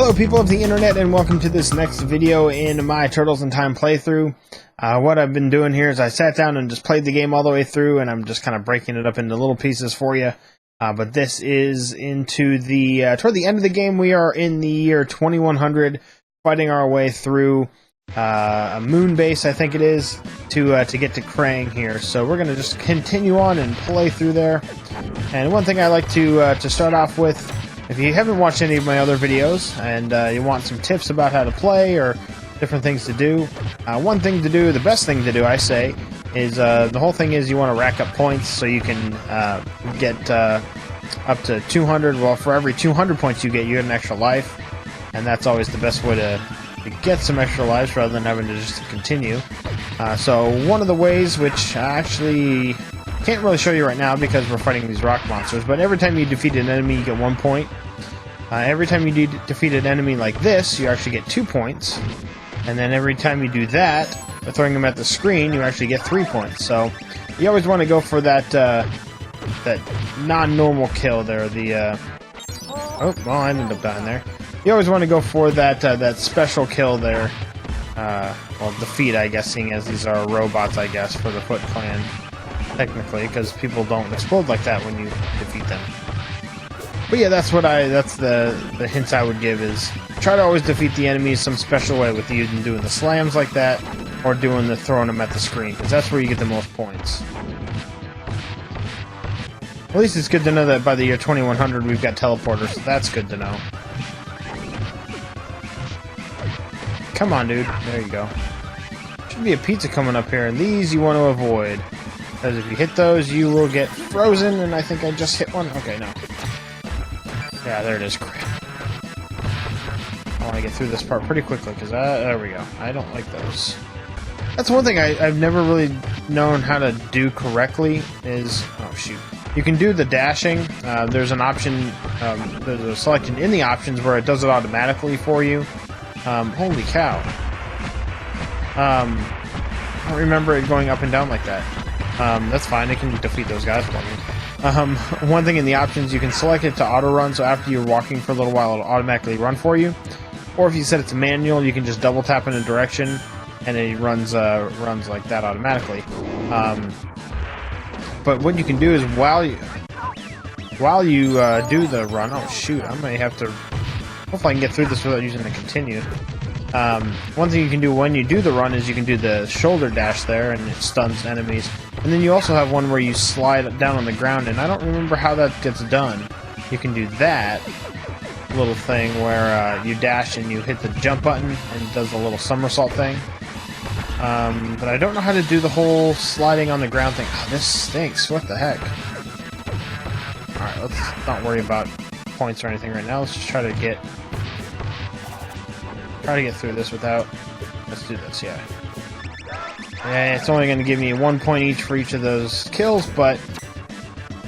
Hello people of the internet, and welcome to this next video in my Turtles in Time playthrough. What I've been doing here is I sat down and just played the game all the way through, and I'm just kind of breaking it up into little pieces for you. But this is into the toward the end of the game. We are in the year 2100, fighting our way through a moon base, I think it is, to get to Krang here. So we're gonna just continue on and play through there. And one thing I like to start off with, if you haven't watched any of my other videos and you want some tips about how to play or different things to do, one thing to do, the best thing to do, I say, is the whole thing is you want to rack up points so you can get up to 200. Well, for every 200 points you get an extra life, and that's always the best way to get some extra lives rather than having to just continue. So one of the ways, which I actually can't really show you right now because we're fighting these rock monsters, but every time you defeat an enemy you get 1 point. Every time you defeat an enemy like this, you actually get 2 points. And then every time you do that, by throwing them at the screen, you actually get 3 points. So you always want to go for that that non-normal kill there. Oh, well, I ended up dying there. You always want to go for that that special kill there. Well, defeat, I guess, seeing as these are robots, I guess, for the Foot Clan. Technically, because people don't explode like that when you defeat them. But yeah, that's the hints I would give, is try to always defeat the enemies some special way, with either doing the slams like that or doing the throwing them at the screen, because that's where you get the most points. At least it's good to know that by the year 2100 we've got teleporters, so that's good to know. Come on, dude. There you go. Should be a pizza coming up here, and these you want to avoid. Because if you hit those, you will get frozen, and I think I just hit one. Okay, no. Yeah, there it is. Crap. I want to get through this part pretty quickly, because there we go. I don't like those. That's one thing I've never really known how to do correctly is... Oh, shoot. You can do the dashing. There's an option, there's a selection in the options where it does it automatically for you. Holy cow. I don't remember it going up and down like that. That's fine, it can defeat those guys for me. One thing in the options, you can select it to auto run, so after you're walking for a little while it'll automatically run for you. Or if you set it to manual, you can just double tap in a direction and it runs like that automatically. But what you can do is while you do the run, oh shoot, I may have to, hopefully I can get through this without using the continue. One thing you can do when you do the run is you can do the shoulder dash there, and it stuns enemies. And then you also have one where you slide down on the ground, and I don't remember how that gets done. You can do that little thing where you dash and you hit the jump button, and it does a little somersault thing. But I don't know how to do the whole sliding on the ground thing. Oh, this stinks. What the heck? Alright, let's not worry about points or anything right now. Let's just try to get through this without... Let's do this, yeah. Yeah, it's only going to give me 1 point each for each of those kills, but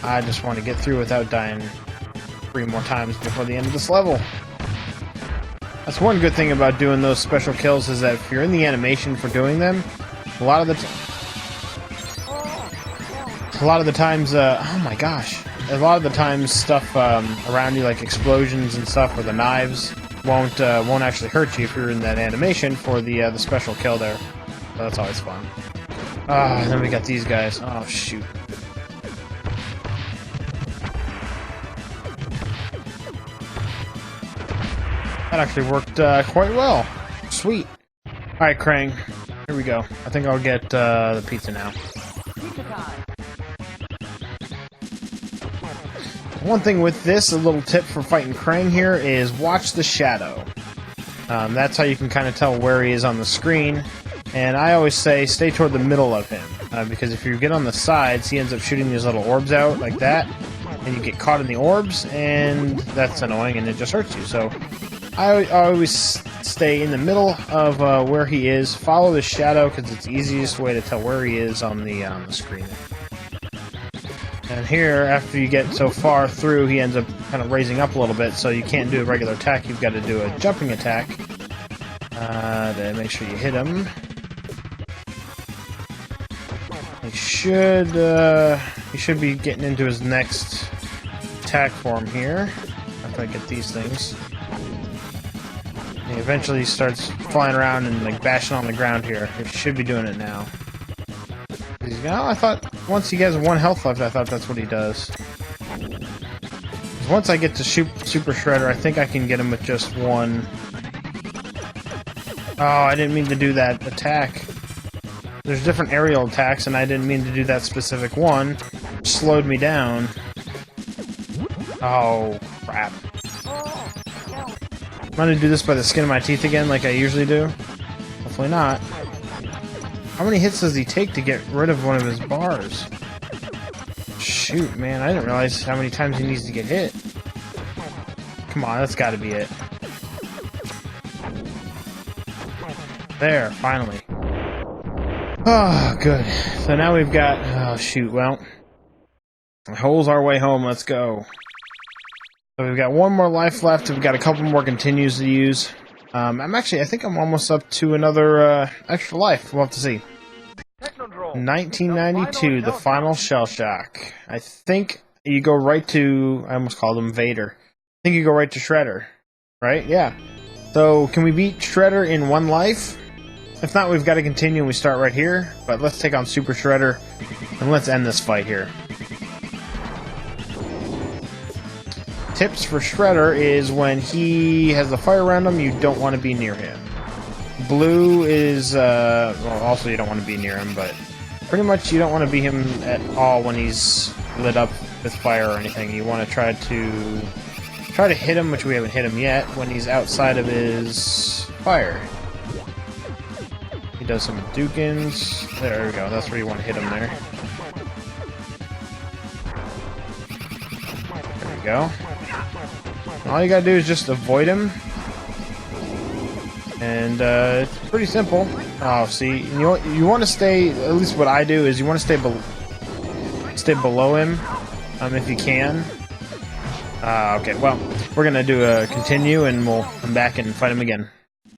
I just want to get through without dying 3 more times before the end of this level. That's one good thing about doing those special kills, is that if you're in the animation for doing them, a lot of the times, oh my gosh, a lot of the times stuff around you, like explosions and stuff, or the knives, won't actually hurt you if you're in that animation for the special kill there. So that's always fun. And then we got these guys. Oh shoot. That actually worked quite well. Sweet. Alright, Krang. Here we go. I think I'll get the pizza now. One thing with this, a little tip for fighting Krang here, is watch the shadow. That's how you can kind of tell where he is on the screen. And I always say stay toward the middle of him, because if you get on the sides, he ends up shooting these little orbs out like that, and you get caught in the orbs, and that's annoying, and it just hurts you. So I always stay in the middle of where he is, follow the shadow, because it's the easiest way to tell where he is on the screen. And here, after you get so far through, he ends up kind of raising up a little bit, so you can't do a regular attack, you've got to do a jumping attack to make sure you hit him. He should be getting into his next attack form here, after I get these things. He eventually starts flying around and like bashing on the ground here. He should be doing it now. I thought once he has 1 health left, I thought that's what he does. Once I get to Super Shredder, I think I can get him with just 1. Oh, I didn't mean to do that attack. There's different aerial attacks, and I didn't mean to do that specific one. It slowed me down. Oh, crap. I'm gonna do this by the skin of my teeth again, like I usually do. Hopefully not. How many hits does he take to get rid of one of his bars? Shoot, man, I didn't realize how many times he needs to get hit. Come on, that's gotta be it. There, finally. Oh, good. So now we've got... Oh, shoot, well... Hole's our way home, let's go. So we've got 1 more life left, we've got a couple more continues to use. I think I'm almost up to another extra life, we'll have to see. 1992, the final Shell Shock. I think you go right to... I almost called him Vader. I think you go right to Shredder. Right? Yeah. So, can we beat Shredder in 1 life? If not, we've got to continue and we start right here. But let's take on Super Shredder and let's end this fight here. Tips for Shredder is when he has a fire around him, you don't want to be near him. Blue is, well, also you don't want to be near him, but pretty much you don't want to be him at all when he's lit up with fire or anything. You want to try to hit him, which we haven't hit him yet, when he's outside of his fire. He does some Dukins. There we go, that's where you want to hit him there. There we go. All you gotta do is just avoid him. And it's pretty simple. Oh, see, you want to stay. At least what I do is you want to stay below him, if you can. Okay, well, we're gonna do a continue, and we'll come back and fight him again.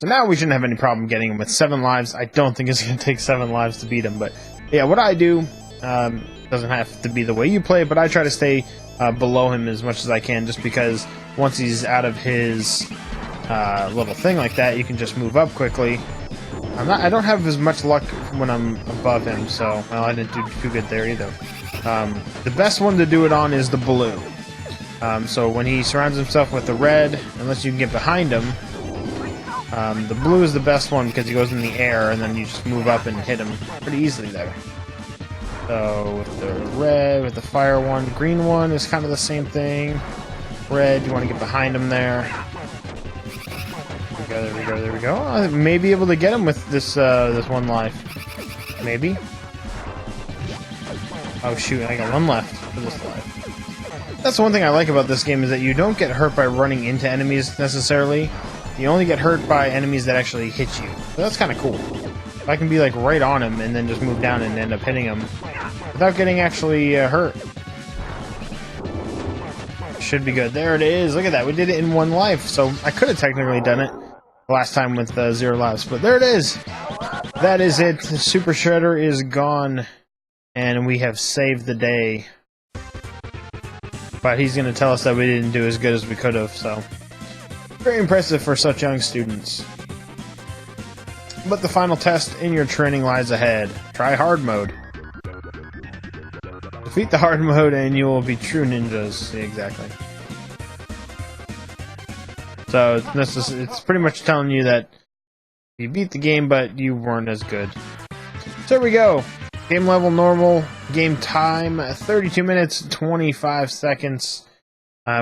So now we shouldn't have any problem getting him with 7 lives. I don't think it's gonna take 7 lives to beat him, but yeah, what I do doesn't have to be the way you play, but I try to stay below him as much as I can, just because once he's out of his little thing like that, you can just move up quickly. I don't have as much luck when I'm above him, so well, I didn't do too good there either. The best one to do it on is the blue. So when he surrounds himself with the red, unless you can get behind him, the blue is the best one because he goes in the air, and then you just move up and hit him pretty easily there. So with the red, with the fire one, green one is kind of the same thing. Red, you want to get behind him there. There we go, there we go. I may be able to get him with this this 1 life. Maybe. Oh shoot, I got 1 left for this life. That's the one thing I like about this game, is that you don't get hurt by running into enemies necessarily. You only get hurt by enemies that actually hit you. So that's kind of cool. I can be like right on him and then just move down and end up hitting him without getting actually hurt. Should be good. There it is. Look at that. We did it in 1 life. So I could have technically done it last time with 0 lives, but there it is. That is it. The Super Shredder is gone, and we have saved the day. But he's going to tell us that we didn't do as good as we could have, so very impressive for such young students. But the final test in your training lies ahead. Try hard mode. Defeat the hard mode and you will be true ninjas. Yeah, exactly. So it's pretty much telling you that you beat the game, but you weren't as good. So there we go. Game level normal. Game time 32 minutes 25 seconds.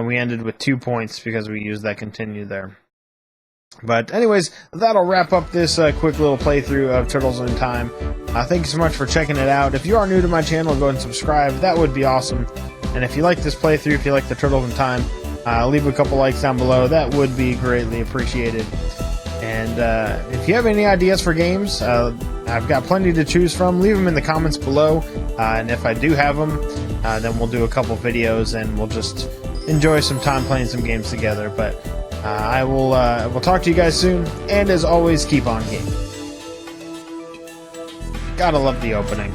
We ended with 2 points because we used that continue there. But anyways, that'll wrap up this quick little playthrough of Turtles in Time. Thank you so much for checking it out. If you are new to my channel, go ahead and subscribe. That would be awesome. And if you like this playthrough, if you like the Turtles in Time, leave a couple likes down below. That would be greatly appreciated. And if you have any ideas for games, I've got plenty to choose from. Leave them in the comments below. And if I do have them, then we'll do a couple videos and we'll just enjoy some time playing some games together. But I will talk to you guys soon, and as always, keep on gaming. Gotta love the opening.